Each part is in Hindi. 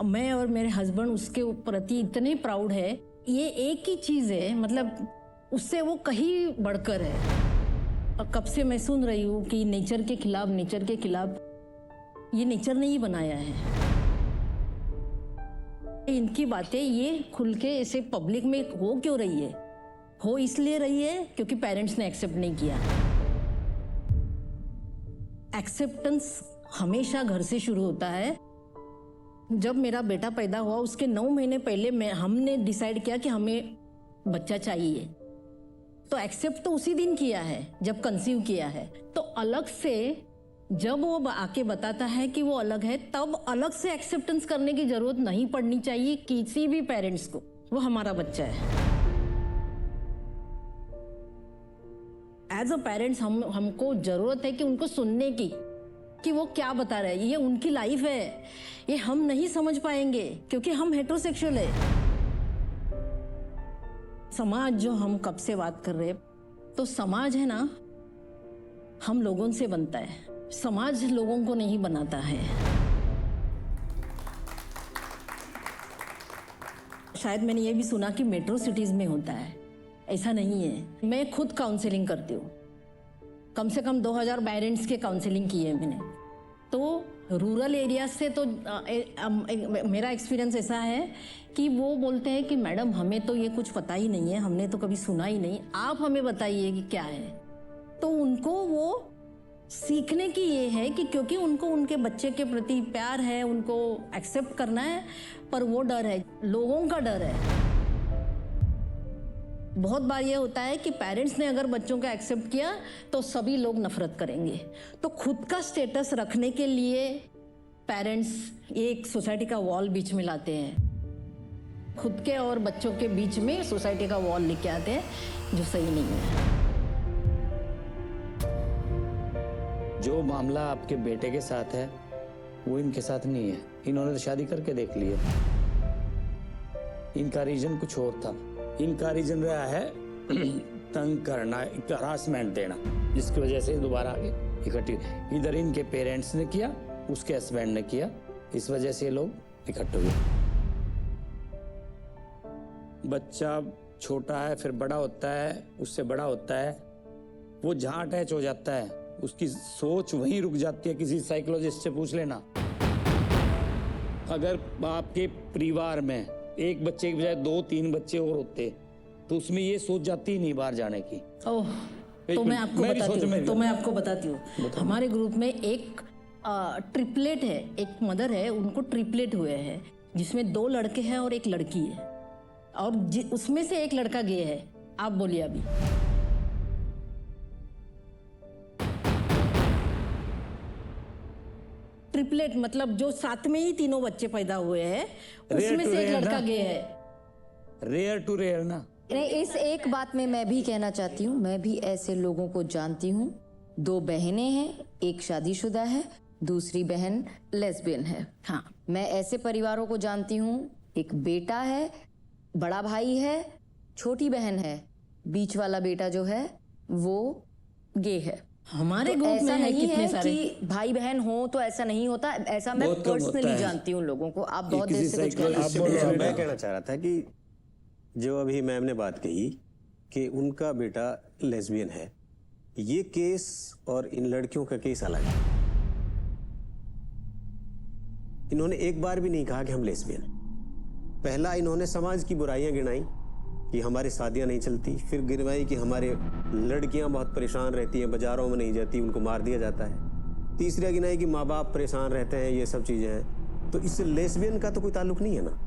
मैं और मेरे हस्बैंड उसके प्रति इतने प्राउड है। ये एक ही चीज है, मतलब उससे वो कहीं बढ़कर है। और कब से मैं सुन रही हूँ कि नेचर के खिलाफ, नेचर के खिलाफ। ये नेचर ने ही बनाया है। इनकी बातें ये खुल के ऐसे पब्लिक में हो क्यों रही है? हो इसलिए रही है क्योंकि पेरेंट्स ने एक्सेप्ट नहीं किया। एक्सेप्टेंस हमेशा घर से शुरू होता है। जब मेरा बेटा पैदा हुआ उसके 9 महीने पहले हमने डिसाइड किया कि हमें बच्चा चाहिए, तो एक्सेप्ट तो उसी दिन किया है जब कंसीव किया है। तो अलग से जब वो आके बताता है कि वो अलग है, तब अलग से एक्सेप्टेंस करने की जरूरत नहीं पड़नी चाहिए किसी भी पेरेंट्स को। वो हमारा बच्चा है। एज अ पेरेंट्स हमको जरूरत है कि उनको सुनने की, कि वो क्या बता रहे हैं। ये उनकी लाइफ है, ये हम नहीं समझ पाएंगे क्योंकि हम हेटेरोसेक्सुअल है। समाज जो हम कब से बात कर रहे हैं, तो समाज है ना, हम लोगों से बनता है, समाज लोगों को नहीं बनाता है। शायद मैंने ये भी सुना कि मेट्रो सिटीज में होता है, ऐसा नहीं है। मैं खुद काउंसलिंग करती हूँ, कम से कम 2000 पेरेंट्स के काउंसलिंग की है मैंने। तो रूरल एरिया से तो मेरा एक्सपीरियंस ऐसा है कि वो बोलते हैं कि मैडम हमें तो ये कुछ पता ही नहीं है, हमने तो कभी सुना ही नहीं, आप हमें बताइए कि क्या है। तो उनको वो सीखने की ये है कि क्योंकि उनको उनके बच्चे के प्रति प्यार है, उनको एक्सेप्ट करना है, पर वो डर है, लोगों का डर है। बहुत बार ये होता है कि पेरेंट्स ने अगर बच्चों का एक्सेप्ट किया तो सभी लोग नफरत करेंगे। तो खुद का स्टेटस रखने के लिए पेरेंट्स एक सोसाइटी का वॉल बीच में लाते हैं, खुद के और बच्चों के बीच में सोसाइटी का वॉल लेके आते हैं, जो सही नहीं है। जो मामला आपके बेटे के साथ है वो इनके साथ नहीं है। इन्होंने तो शादी करके देख ली है। इनका रीजन कुछ और था। इनका रीजन रहा है तंग करना, हरासमेंट देना, जिसकी वजह से दोबारा आगे इकट्ठी। इधर इनके पेरेंट्स ने किया, उसके हस्बैंड ने किया, इस वजह से ये लोग इकट्ठे हुए। बच्चा छोटा है, फिर बड़ा होता है, उससे बड़ा होता है, वो जहां अटैच हो जाता है उसकी सोच वहीं रुक जाती है। किसी साइकोलॉजिस्ट से पूछ लेना, अगर आपके परिवार में एक बच्चे की बजाय 2-3 बच्चे और होते तो उसमें ये सोच जाती ही नहीं बाहर जाने की। ओह, तो मैं आपको बताती हूँ। हमारे ग्रुप में एक ट्रिपलेट है, एक मदर है, उनको ट्रिपलेट हुए हैं, जिसमें 2 लड़के हैं और 1 लड़की है, और उसमें से 1 लड़का गे है। आप बोलिए अभी। ट्रिपलेट मतलब जो साथ में ही तीनों बच्चे पैदा हुए हैं, उसमें से 1 लड़का गे है। रेयर टू रेयर ना। इस एक बात में मैं भी कहना चाहती हूँ, मैं भी ऐसे लोगों को जानती हूँ। 2 बहनें हैं, एक शादीशुदा है, दूसरी बहन लेस्बियन है। हाँ, मैं ऐसे परिवारों को जानती हूँ। एक बेटा है, बड़ा भाई है, छोटी बहन है, बीच वाला बेटा जो है वो गे है। हमारे ग्रुप में है कितने सारे कि भाई बहन हो तो ऐसा नहीं होता। ऐसा मैं पर्सनली जानती हूँ लोगों को। आप बहुत देर से कुछ मैं कहना चाह रहा था कि जो अभी मैम ने बात कही कि उनका बेटा लेस्बियन है, ये केस और इन लड़कियों का केस अलग है। इन्होंने एक बार भी नहीं कहा कि हम लेस्बियन हैं। पहला इन्होंने समाज की बुराइयां गिनाई कि हमारी शादियां नहीं चलती, फिर गिनवाई कि हमारे लड़कियां बहुत परेशान रहती हैं, बाजारों में नहीं जाती, उनको मार दिया जाता है। तीसरा गिनाई कि माँ बाप परेशान रहते हैं, ये सब चीजें हैं। तो इससे लेस्बियन का तो कोई ताल्लुक नहीं है ना।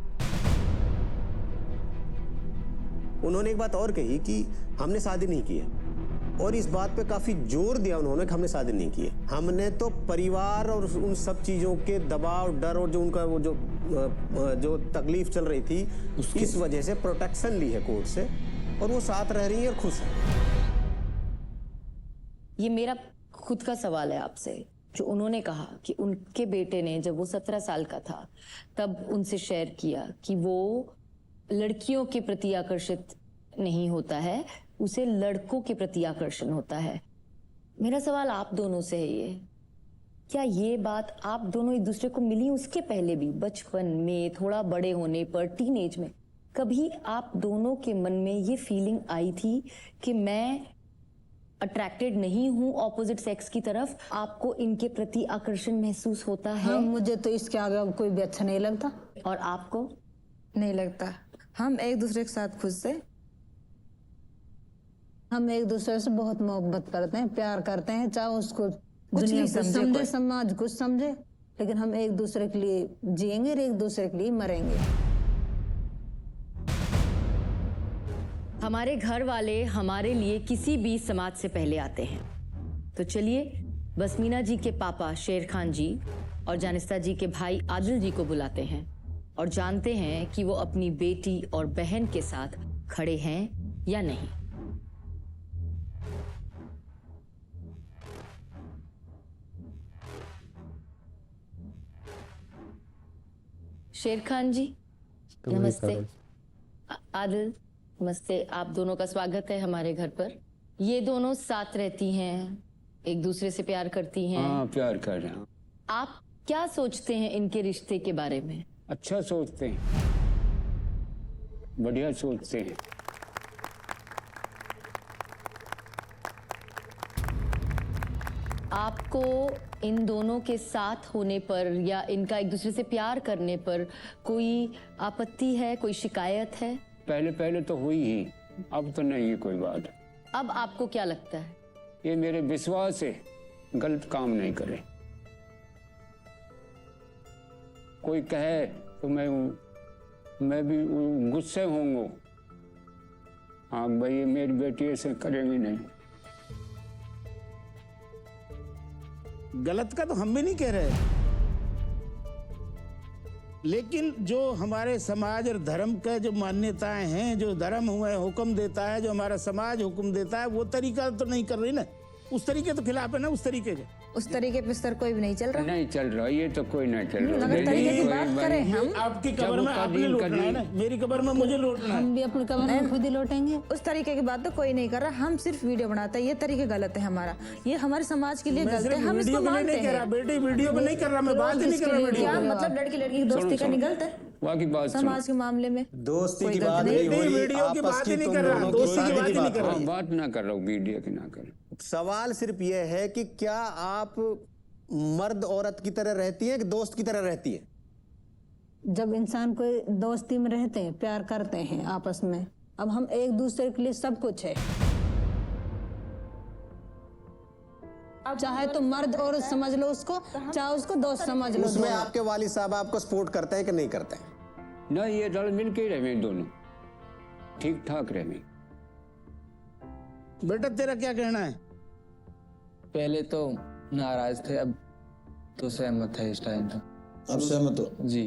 उन्होंने एक बात और कही कि हमने शादी नहीं की है, और इस बात पे काफी जोर दिया उन्होंने कि हमने शादी नहीं की है। हमने तो परिवार और उन सब चीजों के दबाव, डर और जो उनका वो जो तकलीफ चल रही थी, इस वजह से प्रोटेक्शन ली है कोर्ट से, और वो साथ रह रही है और खुश है। ये मेरा खुद का सवाल है आपसे। जो उन्होंने कहा कि उनके बेटे ने जब वो 17 साल का था तब उनसे शेयर किया कि वो लड़कियों के प्रति आकर्षित नहीं होता है, उसे लड़कों के प्रति आकर्षण होता है। मेरा सवाल आप दोनों से है ये क्या ये बात आप दोनों एक दूसरे को मिली उसके पहले भी, बचपन में, थोड़ा बड़े होने पर, टीनेज में कभी आप दोनों के मन में ये फीलिंग आई थी कि मैं अट्रैक्टेड नहीं हूँ ऑपोजिट सेक्स की तरफ? आपको इनके प्रति आकर्षण महसूस होता है? हाँ, मुझे तो इसके आगे कोई भी अच्छा नहीं लगता। और आपको? नहीं लगता। हम एक दूसरे के साथ खुद से, हम एक दूसरे से बहुत मोहब्बत करते हैं, प्यार करते हैं, चाहे उसको कुछ दुनिया नहीं कुछ समझे समझे, कोई। समाज कुछ समझे, लेकिन हम एक दूसरे के लिए जिएंगे और एक दूसरे के लिए मरेंगे। हमारे घर वाले हमारे लिए किसी भी समाज से पहले आते हैं। तो चलिए बसमीना जी के पापा शेर खान जी और जानिस्ता जी के भाई आदिल जी को बुलाते हैं और जानते हैं कि वो अपनी बेटी और बहन के साथ खड़े हैं या नहीं। शेर खान जी नमस्ते। आदिल नमस्ते। आप दोनों का स्वागत है हमारे घर पर। ये दोनों साथ रहती हैं, एक दूसरे से प्यार करती हैं। हाँ, प्यार कर रहे हैं। आप क्या सोचते हैं इनके रिश्ते के बारे में? अच्छा सोचते हैं, बढ़िया सोचते हैं। आपको इन दोनों के साथ होने पर या इनका एक दूसरे से प्यार करने पर कोई आपत्ति है, कोई शिकायत है? पहले पहले तो हुई ही, अब तो नहीं है कोई बात। अब आपको क्या लगता है? ये मेरे विश्वास है, गलत काम नहीं करे। कोई कहे तो मैं भी गुस्से होऊंगा। हाँ भाई, मेरी बेटी ऐसे करेंगी नहीं। गलत का तो हम भी नहीं कह रहे, लेकिन जो हमारे समाज और धर्म का जो मान्यताएं हैं, जो धर्म हमें हुक्म देता है, जो हमारा समाज हुक्म देता है, वो तरीका तो नहीं कर रही ना। उस तरीके तो खिलाफ है ना, उस तरीके के। उस तरीके पे सर कोई भी नहीं चल रहा। नहीं चल रहा, ये तो कोई नहीं चल रहा। अगर तरीके की बात करें हम, आपकी कब्र में आपने लौटना है ना, मेरी कब्र में मुझे लौटना है। हम भी अपनी कब्र में खुद ही लौटेंगे। उस तरीके की बात तो कोई नहीं कर रहा। हम सिर्फ वीडियो बनाते हैं, ये तरीके गलत है हमारा, ये हमारे समाज के लिए मैं गलत है, सिर्फ हम इसको वीडियो में मानते नहीं कर रहा हैं। बेटी, वीडियो में नहीं कर रहा, मैं बात ही नहीं कर रहा वीडियो क्या में। मतलब लड़की लड़की की दोस्ती करनी गलत है बाकी बात सुनो। समाज के मामले में? दोस्ती की गलत बात नहीं। नहीं हो रही, वीडियो की आपस बात ही नहीं तुम कर रहा, दोनों की दोस्ती की शादी बात ही नहीं कर रहा। हाँ, बात ना कर रहा हूँ, वीडियो की ना कर। सवाल सिर्फ ये है कि क्या आप मर्द औरत की तरह रहती है कि दोस्त की तरह रहती है? जब इंसान कोई दोस्ती में रहते हैं, प्यार करते हैं आपस में, अब हम एक दूसरे के लिए सब कुछ है। अब चाहे तो मर्द औरत समझ लो उसको, चाहे उसको दोस्त समझ लो। उसमें आपके वालिद साहब आपको सपोर्ट करते हैं कि नहीं करते हैं? ना, ये रल मिल के रहे दोनों, ठीक ठाक रहे। बेटा तेरा क्या कहना है? पहले तो नाराज थे, अब तो सहमत है इस टाइम तो। अब सहमत हो? जी।